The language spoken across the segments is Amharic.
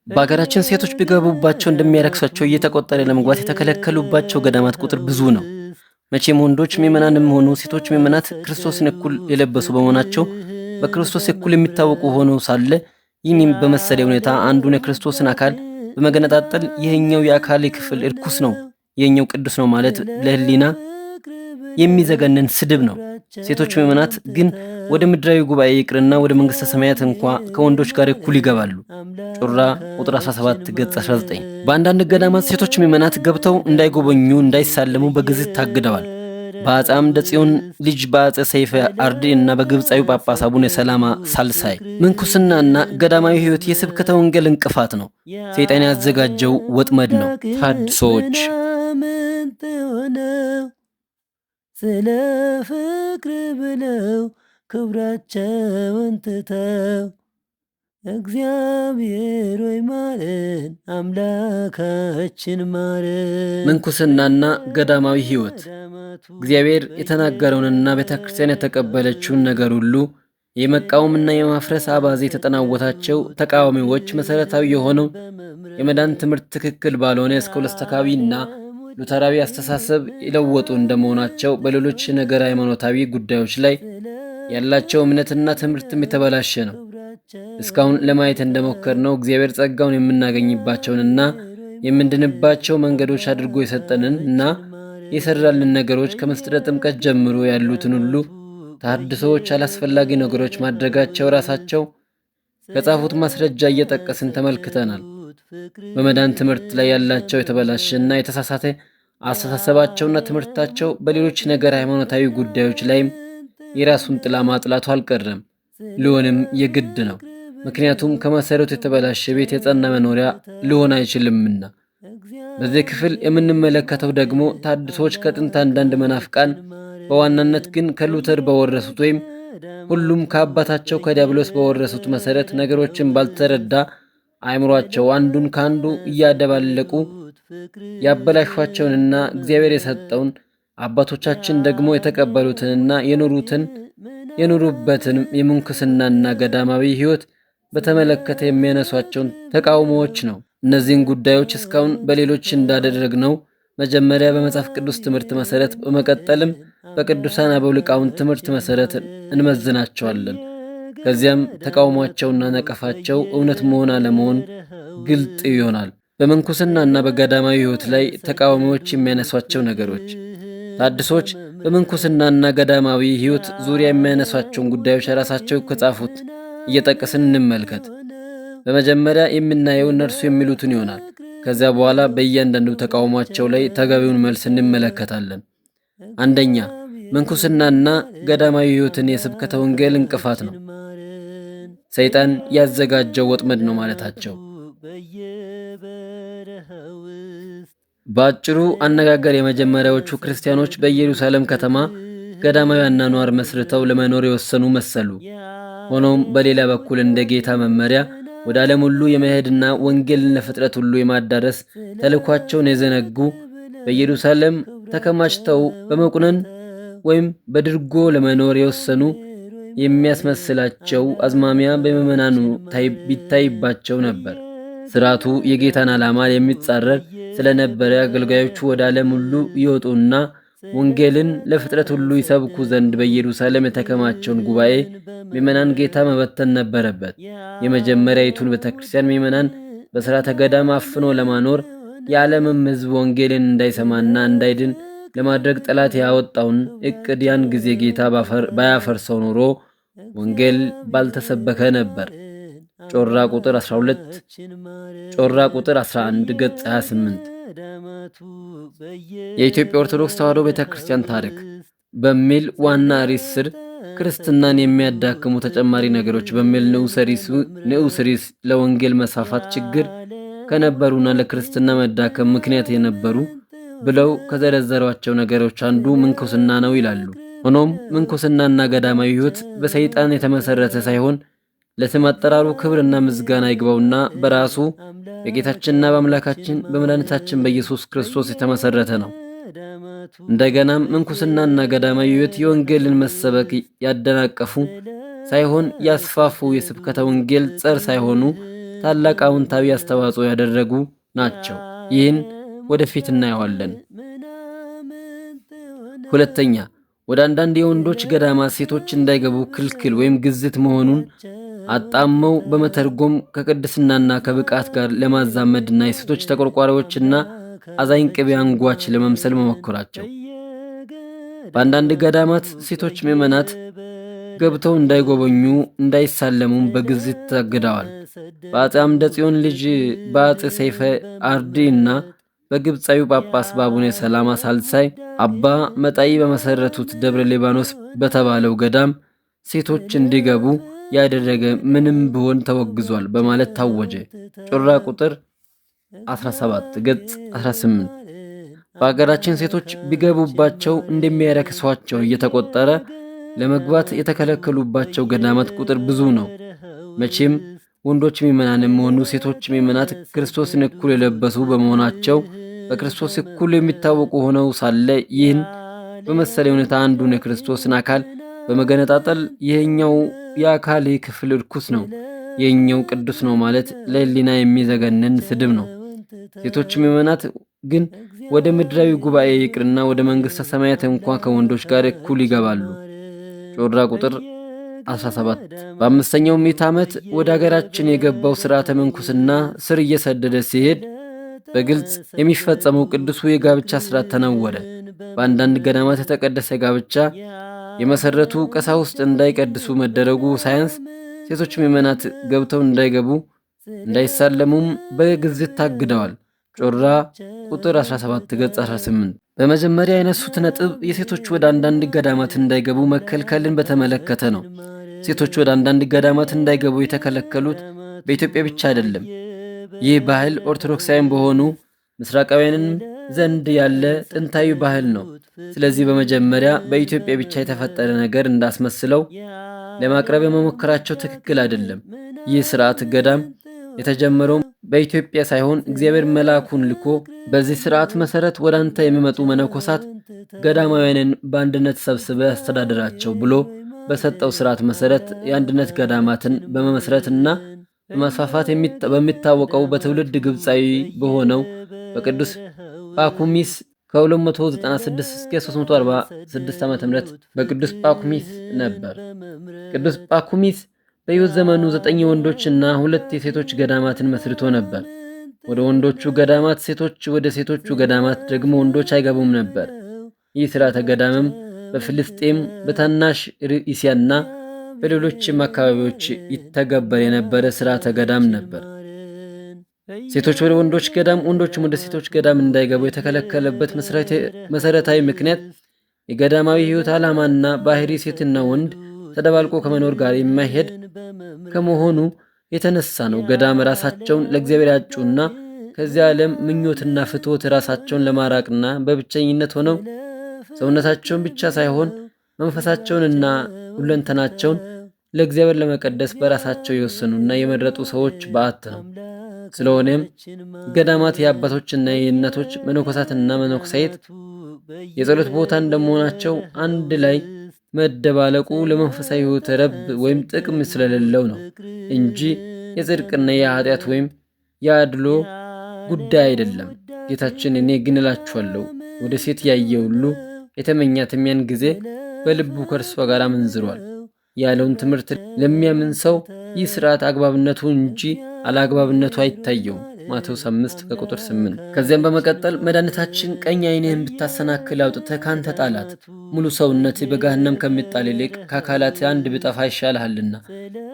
በአገራችን ሴቶች ቢገቡባቸው እንደሚያረክሷቸው እየተቆጠረ ለመግባት የተከለከሉባቸው ገዳማት ቁጥር ብዙ ነው። መቼም ወንዶች ምዕመናንም ሆኑ ሴቶች ምዕመናት ክርስቶስን እኩል የለበሱ በመሆናቸው በክርስቶስ እኩል የሚታወቁ ሆነው ሳለ ይህንም በመሰለ ሁኔታ አንዱን የክርስቶስን አካል በመገነጣጠል ይህኛው የአካል ክፍል እርኩስ ነው፣ ይህኛው ቅዱስ ነው ማለት ለሕሊና የሚዘገንን ስድብ ነው። ሴቶች ምዕመናት ግን ወደ ምድራዊ ጉባኤ ይቅርና ወደ መንግሥተ ሰማያት እንኳ ከወንዶች ጋር እኩል ይገባሉ። ጮራ ቁጥር 17 ገጽ 19። በአንዳንድ ገዳማት ሴቶች ምዕመናት ገብተው እንዳይጎበኙ እንዳይሳለሙ በግዝት ታግደዋል። በአፄ አምደ ጽዮን ልጅ በአፄ ሰይፈ አርዲ እና በግብፃዊ ጳጳስ አቡነ ሰላማ ሳልሳይ ምንኩስናና ገዳማዊ ሕይወት የስብከተ ወንጌል እንቅፋት ነው። ሰይጣን ያዘጋጀው ወጥመድ ነው። ታድሶዎች ስለ ፍቅር ብለው ክብራቸውን ትተው እግዚአብሔር ወይ ማረን፣ አምላካችን ማረን። ምንኩስናና ገዳማዊ ሕይወት እግዚአብሔር የተናገረውንና ቤተ ክርስቲያን የተቀበለችውን ነገር ሁሉ የመቃወምና የማፍረስ አባዜ የተጠናወታቸው ተቃዋሚዎች መሠረታዊ የሆነው የመዳን ትምህርት ትክክል ባልሆነ እስኮላስቲካዊና ሉተራዊ አስተሳሰብ የለወጡ እንደመሆናቸው በሌሎች ነገር ሃይማኖታዊ ጉዳዮች ላይ ያላቸው እምነትና ትምህርትም የተበላሸ ነው። እስካሁን ለማየት እንደሞከርነው እግዚአብሔር ጸጋውን የምናገኝባቸውንና የምንድንባቸው መንገዶች አድርጎ የሰጠንን እና የሰራልን ነገሮች ከምስጢረ ጥምቀት ጀምሮ ያሉትን ሁሉ ተሐድሶዎች አላስፈላጊ ነገሮች ማድረጋቸው ራሳቸው ከጻፉት ማስረጃ እየጠቀስን ተመልክተናል። በመዳን ትምህርት ላይ ያላቸው የተበላሸና የተሳሳተ አስተሳሰባቸውና ትምህርታቸው በሌሎች ነገር ሃይማኖታዊ ጉዳዮች ላይም የራሱን ጥላ ማጥላቱ አልቀረም፣ ሊሆንም የግድ ነው። ምክንያቱም ከመሰረቱ የተበላሸ ቤት የጸና መኖሪያ ሊሆን አይችልምና። በዚህ ክፍል የምንመለከተው ደግሞ ተሐድሶዎች ከጥንት አንዳንድ መናፍቃን በዋናነት ግን ከሉተር በወረሱት ወይም ሁሉም ከአባታቸው ከዲያብሎስ በወረሱት መሰረት ነገሮችን ባልተረዳ አእምሯቸው አንዱን ካንዱ እያደባለቁ ያበላሿቸውንና እግዚአብሔር የሰጠውን አባቶቻችን ደግሞ የተቀበሉትንና የኖሩበትን የምንኩስናና ገዳማዊ ሕይወት በተመለከተ የሚያነሷቸውን ተቃውሞዎች ነው። እነዚህን ጉዳዮች እስካሁን በሌሎች እንዳደረግነው መጀመሪያ በመጽሐፍ ቅዱስ ትምህርት መሰረት በመቀጠልም በቅዱሳን አበው ሊቃውንት ትምህርት መሰረት እንመዝናቸዋለን። ከዚያም ተቃውሟቸውና ነቀፋቸው እውነት መሆን አለመሆን ግልጥ ይሆናል። በምንኩስናና በገዳማዊ ሕይወት ላይ ተቃዋሚዎች የሚያነሷቸው ነገሮች። ተሐድሶች በምንኩስናና ገዳማዊ ሕይወት ዙሪያ የሚያነሷቸውን ጉዳዮች ራሳቸው ከጻፉት እየጠቀስን እንመልከት። በመጀመሪያ የምናየው እነርሱ የሚሉትን ይሆናል። ከዚያ በኋላ በእያንዳንዱ ተቃውሟቸው ላይ ተገቢውን መልስ እንመለከታለን። አንደኛ፣ ምንኩስናና ገዳማዊ ሕይወትን የስብከተ ወንጌል እንቅፋት ነው። ሰይጣን ያዘጋጀው ወጥመድ ነው ማለታቸው። በአጭሩ አነጋገር የመጀመሪያዎቹ ክርስቲያኖች በኢየሩሳሌም ከተማ ገዳማዊ አኗኗር መስርተው ለመኖር የወሰኑ መሰሉ። ሆኖም በሌላ በኩል እንደ ጌታ መመሪያ ወደ ዓለም ሁሉ የመሄድና ወንጌልን ለፍጥረት ሁሉ የማዳረስ ተልኳቸውን የዘነጉ በኢየሩሳሌም ተከማችተው በመቁነን ወይም በድርጎ ለመኖር የወሰኑ የሚያስመስላቸው አዝማሚያ በምዕመናኑ ቢታይባቸው ነበር። ሥርዓቱ የጌታን ዓላማ የሚጻረር ስለነበረ አገልጋዮቹ ወደ ዓለም ሁሉ ይወጡና ወንጌልን ለፍጥረት ሁሉ ይሰብኩ ዘንድ በኢየሩሳሌም የተከማቸውን ጉባኤ ምዕመናን ጌታ መበተን ነበረበት። የመጀመሪያይቱን ቤተክርስቲያን ምዕመናን በሥርዓተ ገዳም አፍኖ ለማኖር የዓለምም ሕዝብ ወንጌልን እንዳይሰማና እንዳይድን ለማድረግ ጠላት ያወጣውን ዕቅድ ያን ጊዜ ጌታ ባያፈርሰው ኖሮ ወንጌል ባልተሰበከ ነበር። ጮራ ቁጥር 12 ጮራ ቁጥር 11 ገጽ 28። የኢትዮጵያ ኦርቶዶክስ ተዋሕዶ ቤተክርስቲያን ታሪክ በሚል ዋና ርዕስ ስር ክርስትናን የሚያዳክሙ ተጨማሪ ነገሮች በሚል ንዑስ ርዕስ ለወንጌል መስፋፋት ችግር ከነበሩና ለክርስትና መዳከም ምክንያት የነበሩ ብለው ከዘረዘሯቸው ነገሮች አንዱ ምንኩስና ነው ይላሉ። ሆኖም ምንኩስናና ገዳማዊ ሕይወት በሰይጣን የተመሰረተ ሳይሆን ለስም አጠራሩ ክብርና ምስጋና ይግባውና በራሱ በጌታችንና በአምላካችን በመድኃኒታችን በኢየሱስ ክርስቶስ የተመሰረተ ነው። እንደገናም ምንኩስናና ገዳማዊ ሕይወት የወንጌልን መሰበክ ያደናቀፉ ሳይሆን ያስፋፉ፣ የስብከተ ወንጌል ጸር ሳይሆኑ ታላቅ አዎንታዊ አስተዋጽኦ ያደረጉ ናቸው። ይህን ወደፊት እናየዋለን። ሁለተኛ፣ ወደ አንዳንድ የወንዶች ገዳማት ሴቶች እንዳይገቡ ክልክል ወይም ግዝት መሆኑን አጣመው በመተርጎም ከቅድስናና ከብቃት ጋር ለማዛመድና የሴቶች ተቆርቋሪዎችና አዛኝ ቅቤ አንጓች ለመምሰል መሞከራቸው። በአንዳንድ ገዳማት ሴቶች ምዕመናት ገብተው እንዳይጎበኙ እንዳይሳለሙም በግዝት ታግደዋል። በአፄ አምደ ጽዮን ልጅ በአፄ ሰይፈ አርዲ እና በግብፃዊው ጳጳስ በአቡነ ሰላማ ሳልሳይ አባ መጣይ በመሰረቱት ደብረ ሊባኖስ በተባለው ገዳም ሴቶች እንዲገቡ ያደረገ ምንም ቢሆን ተወግዟል በማለት ታወጀ። ጮራ ቁጥር 17 ገጽ 18። በአገራችን ሴቶች ቢገቡባቸው እንደሚያረክሷቸው እየተቆጠረ ለመግባት የተከለከሉባቸው ገዳማት ቁጥር ብዙ ነው። መቼም ወንዶች ምዕመናንም ሆኑ ሴቶች ምዕመናት ክርስቶስን እኩል የለበሱ በመሆናቸው በክርስቶስ እኩል የሚታወቁ ሆነው ሳለ ይህን በመሰለ ሁኔታ አንዱን የክርስቶስን አካል በመገነጣጠል ይህኛው የአካል ክፍል ርኩስ ነው፣ ይህኛው ቅዱስ ነው ማለት ለሕሊና የሚዘገንን ስድብ ነው። ሴቶች ምዕመናት ግን ወደ ምድራዊ ጉባኤ ይቅርና ወደ መንግሥተ ሰማያት እንኳ ከወንዶች ጋር እኩል ይገባሉ። ጮራ ቁጥር 17። በአምስተኛው ምዕተ ዓመት ወደ አገራችን የገባው ሥርዓተ ምንኩስና ስር እየሰደደ ሲሄድ በግልጽ የሚፈጸመው ቅዱሱ የጋብቻ ሥርዓት ተነወረ። በአንዳንድ ገዳማት የተቀደሰ ጋብቻ የመሰረቱ ቀሳውስት እንዳይቀድሱ መደረጉ ሳያንስ ሴቶች ምዕመናት ገብተው እንዳይገቡ እንዳይሳለሙም በግዝት ታግደዋል። ጮራ ቁጥር 17 ገጽ 18። በመጀመሪያ ያነሱት ነጥብ የሴቶች ወደ አንዳንድ ገዳማት እንዳይገቡ መከልከልን በተመለከተ ነው። ሴቶች ወደ አንዳንድ ገዳማት እንዳይገቡ የተከለከሉት በኢትዮጵያ ብቻ አይደለም። ይህ ባህል ኦርቶዶክሳውያን በሆኑ ምስራቃውያንም ዘንድ ያለ ጥንታዊ ባህል ነው። ስለዚህ በመጀመሪያ በኢትዮጵያ ብቻ የተፈጠረ ነገር እንዳስመስለው ለማቅረብ የመሞከራቸው ትክክል አይደለም። ይህ ሥርዓት ገዳም የተጀመረው በኢትዮጵያ ሳይሆን እግዚአብሔር መልአኩን ልኮ በዚህ ሥርዓት መሠረት ወደ አንተ የሚመጡ መነኮሳት ገዳማውያንን በአንድነት ሰብስበ አስተዳደራቸው ብሎ በሰጠው ሥርዓት መሠረት የአንድነት ገዳማትን በመመስረትና በማስፋፋት በሚታወቀው በትውልድ ግብፃዊ በሆነው በቅዱስ ጳኩሚስ ከ296 እስከ 346 ዓ.ም በቅዱስ ጳኩሚስ ነበር። ቅዱስ ጳኩሚስ በሕይወት ዘመኑ 9 ወንዶችና 2 የሴቶች ገዳማትን መስርቶ ነበር። ወደ ወንዶቹ ገዳማት ሴቶች፣ ወደ ሴቶቹ ገዳማት ደግሞ ወንዶች አይገቡም ነበር። ይህ ሥርዓተ ገዳምም በፍልስጤም በታናሽ እስያና በሌሎችም አካባቢዎች ይተገበር የነበረ ሥርዓተ ገዳም ነበር። ሴቶች ወደ ወንዶች ገዳም፣ ወንዶችም ወደ ሴቶች ገዳም እንዳይገቡ የተከለከለበት መሠረታዊ ምክንያት የገዳማዊ ሕይወት ዓላማና ባህሪ ሴትና ወንድ ተደባልቆ ከመኖር ጋር የማይሄድ ከመሆኑ የተነሳ ነው። ገዳም ራሳቸውን ለእግዚአብሔር ያጩና ከዚህ ዓለም ምኞትና ፍትወት ራሳቸውን ለማራቅና በብቸኝነት ሆነው ሰውነታቸውን ብቻ ሳይሆን መንፈሳቸውንና ሁለንተናቸውን ለእግዚአብሔር ለመቀደስ በራሳቸው የወሰኑና የመረጡ ሰዎች በዓት ነው። ስለሆነም ገዳማት የአባቶችና የእናቶች መነኮሳትና መነኮሳይት የጸሎት ቦታ እንደመሆናቸው አንድ ላይ መደባለቁ ለመንፈሳዊ ሕይወት ረብ ወይም ጥቅም ስለሌለው ነው እንጂ የጽድቅና የኃጢአት ወይም የአድሎ ጉዳይ አይደለም። ጌታችን እኔ ግን እላችኋለሁ ወደ ሴት ያየ ሁሉ የተመኛትም ያን ጊዜ በልቡ ከእርሷ ጋር አመንዝሯል ያለውን ትምህርት ለሚያምን ሰው ይህ ሥርዓት አግባብነቱ እንጂ አላግባብነቱ አይታየውም። ማቴዎስ 5 ከቁጥር 8። ከዚያም በመቀጠል መድኃኒታችን ቀኝ ዓይንህን ብታሰናክል አውጥተህ ካንተ ጣላት፣ ሙሉ ሰውነትህ በገሃነም ከሚጣል ይልቅ ከአካላትህ አንድ ብጠፋ ይሻልሃልና።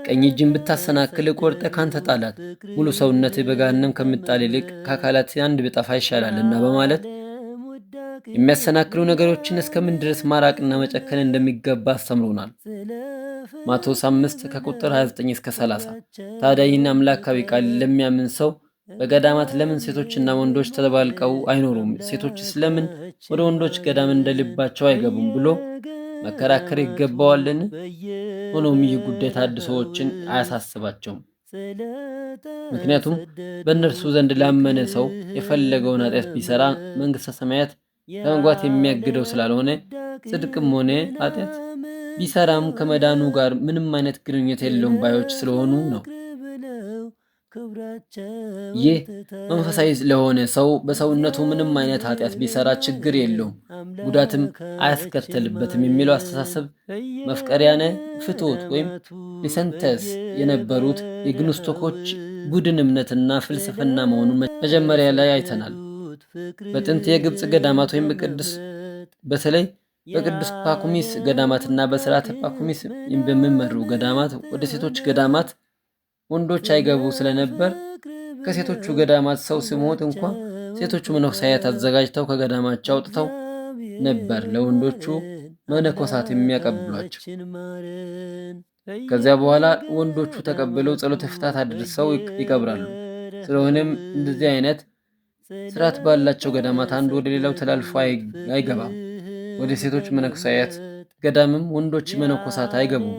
ቀኝ እጅን ብታሰናክል ቆርጠህ ካንተ ጣላት፣ ሙሉ ሰውነትህ በገሃነም ከሚጣል ይልቅ ከአካላትህ አንድ ብጠፋ ይሻላልና በማለት የሚያሰናክሉ ነገሮችን እስከምን ድረስ ማራቅና መጨከን እንደሚገባ አስተምሮናል። ማቴዎስ 5 ከቁጥር 29 እስከ 30። ታዲያ ይህን አምላካዊ ቃል ለሚያምን ሰው በገዳማት ለምን ሴቶችና ወንዶች ተደባልቀው አይኖሩም? ሴቶችስ ለምን ወደ ወንዶች ገዳም እንደልባቸው አይገቡም ብሎ መከራከር ይገባዋልን? ሆኖም ይህ ጉዳይ ታድሶዎችን አያሳስባቸውም። ምክንያቱም በእነርሱ ዘንድ ላመነ ሰው የፈለገውን ኃጢአት ቢሰራ መንግሥተ ሰማያት ከመግባት የሚያግደው ስላልሆነ ጽድቅም ሆነ ኃጢአት ቢሰራም ከመዳኑ ጋር ምንም አይነት ግንኙነት የለውም ባዮች ስለሆኑ ነው። ይህ መንፈሳዊ ለሆነ ሰው በሰውነቱ ምንም አይነት ኃጢአት ቢሰራ ችግር የለውም፣ ጉዳትም አያስከትልበትም የሚለው አስተሳሰብ መፍቀሪያነ ፍትወት ወይም ሊሰንተስ የነበሩት የግኖስቶኮች ቡድን እምነትና ፍልስፍና መሆኑን መጀመሪያ ላይ አይተናል። በጥንት የግብፅ ገዳማት ወይም በተለይ በቅዱስ ፓኩሚስ ገዳማትና በስርዓተ ፓኩሚስ በሚመሩ ገዳማት ወደ ሴቶች ገዳማት ወንዶች አይገቡ ስለነበር ከሴቶቹ ገዳማት ሰው ሲሞት እንኳ ሴቶቹ መነኮሳያት አዘጋጅተው ከገዳማቸው አውጥተው ነበር ለወንዶቹ መነኮሳት የሚያቀብሏቸው። ከዚያ በኋላ ወንዶቹ ተቀብለው ጸሎተ ፍትሐት አድርሰው ይቀብራሉ። ስለሆነም እንደዚህ አይነት ስርዓት ባላቸው ገዳማት አንዱ ወደ ሌላው ተላልፎ አይገባም። ወደ ሴቶች መነኮሳያት ገዳምም ወንዶች መነኮሳት አይገቡም።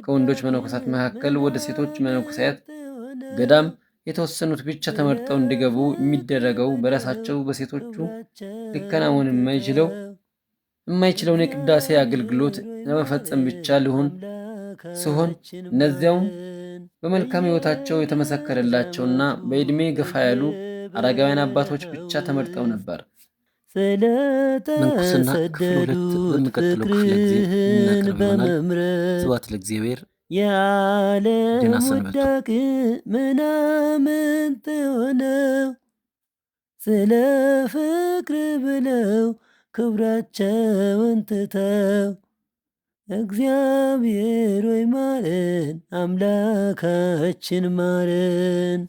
ከወንዶች መነኮሳት መካከል ወደ ሴቶች መነኮሳያት ገዳም የተወሰኑት ብቻ ተመርጠው እንዲገቡ የሚደረገው በራሳቸው በሴቶቹ ሊከናወን የማይችለውን የቅዳሴ አገልግሎት ለመፈጸም ብቻ ሲሆን እነዚያውም በመልካም ሕይወታቸው የተመሰከረላቸውና በዕድሜ ገፋ ያሉ አረጋውያን አባቶች ብቻ ተመርጠው ነበር። ምንኩስና ክፍል 2 በሚቀጥለው ክፍለ ጊዜ እናቀርብ ይሆናል። ስብሐት ለእግዚአብሔር። የዓለም ውዳቂ ምናምንት ሆነው ስለ ፍቅር ብለው ክብራቸውን ትተው እግዚአብሔር ሆይ ማረን፣ አምላካችን ማረን።